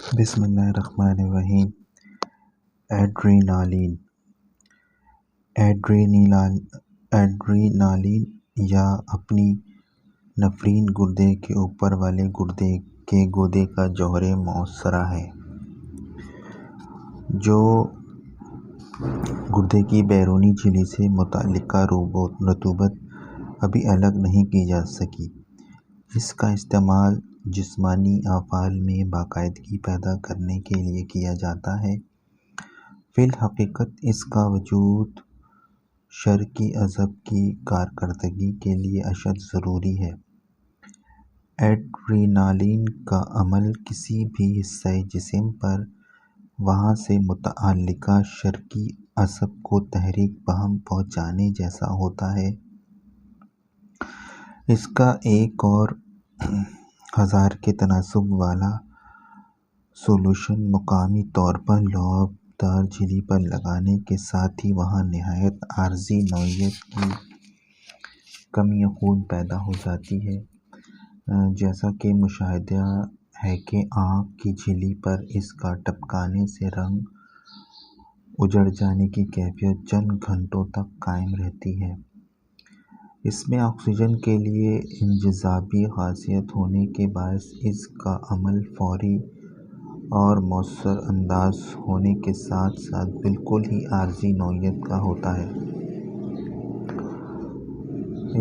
بسم اللہ الرحمن الرحیم۔ ایڈرینالین ایڈرینالین یا اپنی نفرین گردے کے اوپر والے گردے کے گودے کا جوہر مؤثرہ ہے جو گردے کی بیرونی جھلی سے متعلقہ رطوبت ابھی الگ نہیں کی جا سکی۔ اس کا استعمال جسمانی افعال میں باقاعدگی پیدا کرنے کے لیے کیا جاتا ہے۔ فی الحقیقت اس کا وجود شرعی عصب کی کارکردگی کے لیے اشد ضروری ہے۔ ایڈرینالین کا عمل کسی بھی حصہ جسم پر وہاں سے متعلقہ شرعی عصب کو تحریک بہم پہنچانے جیسا ہوتا ہے۔ اس کا ایک اور 1000 کے تناسب والا سولوشن مقامی طور پر لعاب دار جھلی پر لگانے کے ساتھ ہی وہاں نہایت عارضی نوعیت کی کمی خون پیدا ہو جاتی ہے، جیسا کہ مشاہدہ ہے کہ آنکھ کی جھلی پر اس کا ٹپکانے سے رنگ اجڑ جانے کی کیفیت چند گھنٹوں تک قائم رہتی ہے۔ اس میں آکسیجن کے لیے انجذابی خاصیت ہونے کے باعث اس کا عمل فوری اور مؤثر انداز ہونے کے ساتھ ساتھ بالکل ہی عارضی نوعیت کا ہوتا ہے۔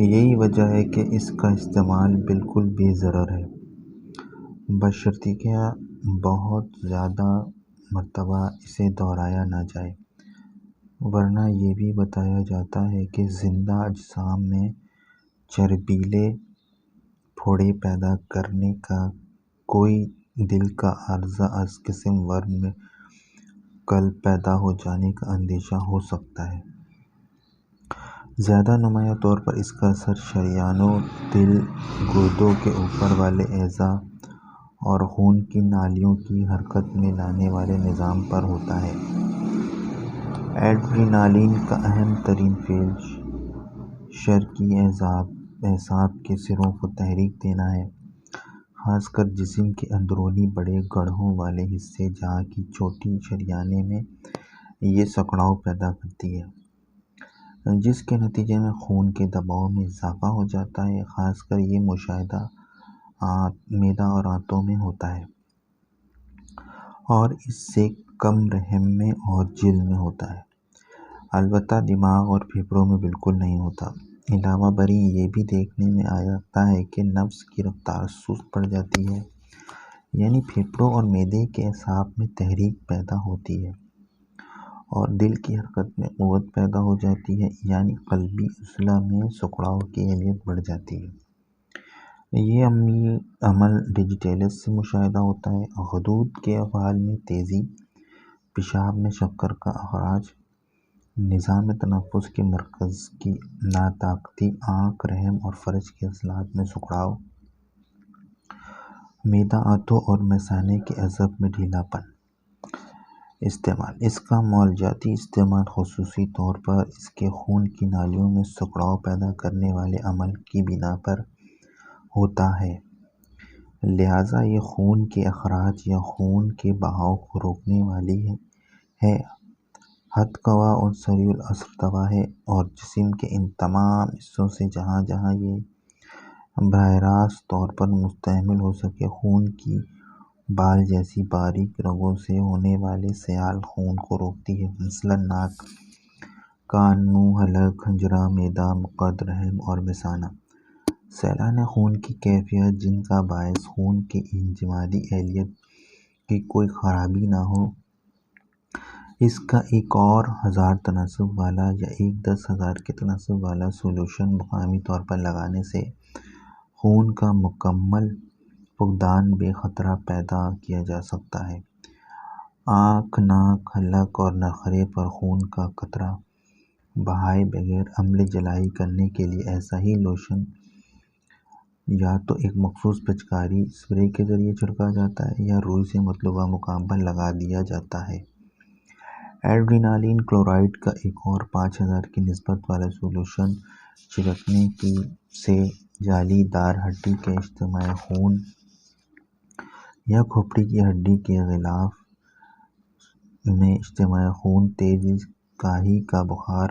یہی وجہ ہے کہ اس کا استعمال بالکل بے ضرر ہے، بشرطیکہ بہت زیادہ مرتبہ اسے دہرایا نہ جائے، ورنہ یہ بھی بتایا جاتا ہے کہ زندہ اجسام میں چربیلے پھوڑے پیدا کرنے کا کوئی دل کا عارضہ از قسم ورم قلب پیدا ہو جانے کا اندیشہ ہو سکتا ہے۔ زیادہ نمایاں طور پر اس کا اثر شریانوں، دل، گردوں کے اوپر والے اعضاء اور خون کی نالیوں کی حرکت میں لانے والے نظام پر ہوتا ہے۔ ایڈرینالین کا اہم ترین فعل شرعی اعصاب کے سروں کو تحریک دینا ہے، خاص کر جسم کے اندرونی بڑے گڑھوں والے حصے جہاں کی چھوٹی شریانیں میں یہ سکڑاؤ پیدا کرتی ہے، جس کے نتیجے میں خون کے دباؤ میں اضافہ ہو جاتا ہے۔ خاص کر یہ مشاہدہ معدہ اور آنتوں میں ہوتا ہے اور اس سے کم رحم میں اور جلد میں ہوتا ہے، البتہ دماغ اور پھیپھڑوں میں بالکل نہیں ہوتا۔ علاوہ بریں یہ بھی دیکھنے میں آتا ہے کہ نفس کی رفتار سست پڑ جاتی ہے، یعنی پھیپھڑوں اور معدے کے اعصاب میں تحریک پیدا ہوتی ہے اور دل کی حرکت میں قوت پیدا ہو جاتی ہے، یعنی قلبی عضلہ میں سکڑاؤ کی اہلیت بڑھ جاتی ہے۔ یہ عمل ڈیجیٹلس سے مشاہدہ ہوتا ہے۔ غدود کے افعال میں تیزی، پیشاب میں شکر کا اخراج، نظام تنفس کے مرکز کی ناطاقتی، آنکھ، رحم اور فرج کے عضلات میں سکڑاؤ، معدہ، آنتوں اور مثانے کے عصب میں ڈھیلا پن۔ استعمال: اس کا معالجاتی استعمال خصوصی طور پر اس کے خون کی نالیوں میں سکڑاؤ پیدا کرنے والے عمل کی بنا پر ہوتا ہے، لہٰذا یہ خون کے اخراج یا خون کے بہاؤ کو روکنے والی ہے، حد قویٰ اور سریع الاثر دوا ہے اور جسم کے ان تمام حصوں سے جہاں جہاں یہ براہ راست طور پر مستعمل ہو سکے خون کی بال جیسی باریک رگوں سے ہونے والے سیال خون کو روکتی ہے، مثلاً ناک، کان، منہ، حلق، حنجرہ، معدہ، مقعد، رحم اور مثانہ۔ سیلان خون کی کیفیت جن کا باعث خون کی انجمادی اہلیت کی کوئی خرابی نہ ہو۔ اس کا ایک اور 1000 تناسب والا یا ایک 10,000 کے تناسب والا سولوشن مقامی طور پر لگانے سے خون کا مکمل فقدان بے خطرہ پیدا کیا جا سکتا ہے۔ آنکھ، ناک، حلق اور نخرے پر خون کا قطرہ بہائے بغیر عمل جلائی کرنے کے لیے ایسا ہی لوشن یا تو ایک مخصوص پچکاری اسپرے کے ذریعے چھڑکا جاتا ہے یا روئی سے مطلوبہ مقام پر لگا دیا جاتا ہے۔ ایڈرینالین کلورائڈ کا ایک اور 5000 کی نسبت والا سولوشن چھڑکنے سے جالی دار ہڈی کے اجتماع خون یا کھوپڑی کی ہڈی کے غلاف میں اجتماع خون، تیز کاہی کا بخار،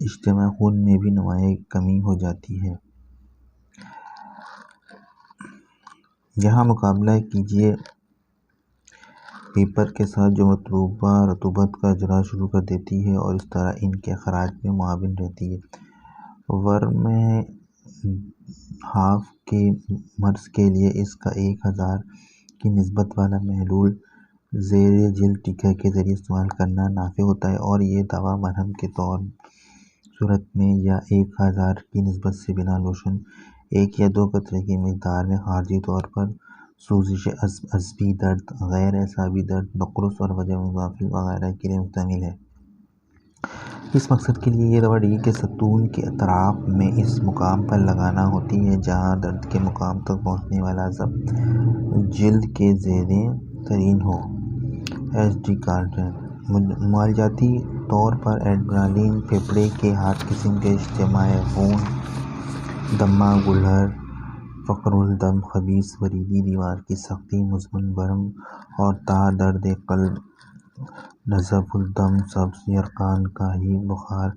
اجتماع خون میں بھی نمایاں کمی ہو جاتی ہے۔ یہاں مقابلہ کیجیے پیپر کے ساتھ جو مطلوبہ رطوبت کا اجراء شروع کر دیتی ہے اور اس طرح ان کے اخراج میں معاون رہتی ہے۔ ورم ہاف کے مرض کے لیے اس کا 1000 کی نسبت والا محلول زیر جلد ٹیکہ کے ذریعے استعمال کرنا نافع ہوتا ہے، اور یہ دوا مرہم کے صورت میں یا 1000 کی نسبت سے بنا لوشن 1 یا 2 قطرے کی مقدار میں خارجی طور پر سوزش عصبی درد، غیر اعصابی درد، نقرس اور وجع مدافعت وغیرہ کے لیے مشتمل ہے۔ اس مقصد کے لیے یہ دوا ریڑھ کے ستون کے اطراف میں اس مقام پر لگانا ہوتی ہے جہاں درد کے مقام تک پہنچنے والا عصب جلد کے زیر ترین ہو۔ ایس ڈی کارٹن معالجاتی طور پر ایڈرینالین، پھیپھڑے کے ہر قسم کے اجتماع خون، دمہ گلہر، فقر الدم، خبیث وریدی، دیوار کی سختی، مزمن ورم اور درد قلب، نزف الدم، سبز یرقان، کاہی، بخار،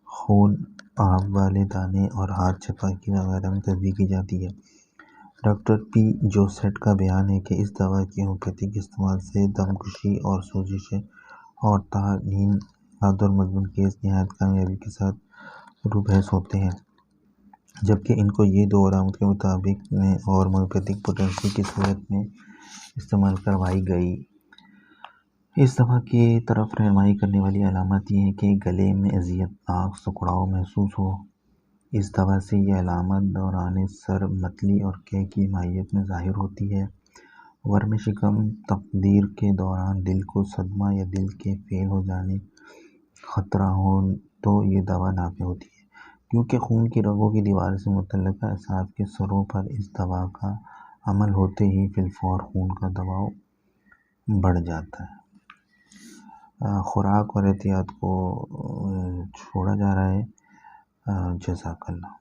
خون آب والے دانے اور ہاتھ چھپاکی وغیرہ میں تجویز کی جاتی ہے۔ ڈاکٹر پی جوسٹ کا بیان ہے کہ اس دوا کے ہومیوپیتھک استعمال سے دم کشی اور سوزش اور نیند حاد اور مزمن کیس نہایت کامیابی کے ساتھ روبحث ہوتے ہیں، جبکہ ان کو یہ 2 علامات کے مطابق میں اور ہومیوپیتھک پوٹنسی کی صورت میں استعمال کروائی گئی۔ اس دوا کی طرف رہنمائی کرنے والی علامات یہ ہیں کہ گلے میں اذیت ناک سکڑاؤ محسوس ہو۔ اس دوا سے یہ علامات دوران سر متلی اور قے کی ماہیت میں ظاہر ہوتی ہے۔ ورم شکم تخدیر کے دوران دل کو صدمہ یا دل کے فیل ہو جانے خطرہ ہو تو یہ دوا نافع ہوتی ہے، کیونکہ خون کی رگوں کی دیوار سے متعلقہ اعصاب کے سروں پر اس دوا کا عمل ہوتے ہی فی الفور خون کا دباؤ بڑھ جاتا ہے۔ خوراک اور احتیاط کو چھوڑا جا رہا ہے۔ جزاک اللہ۔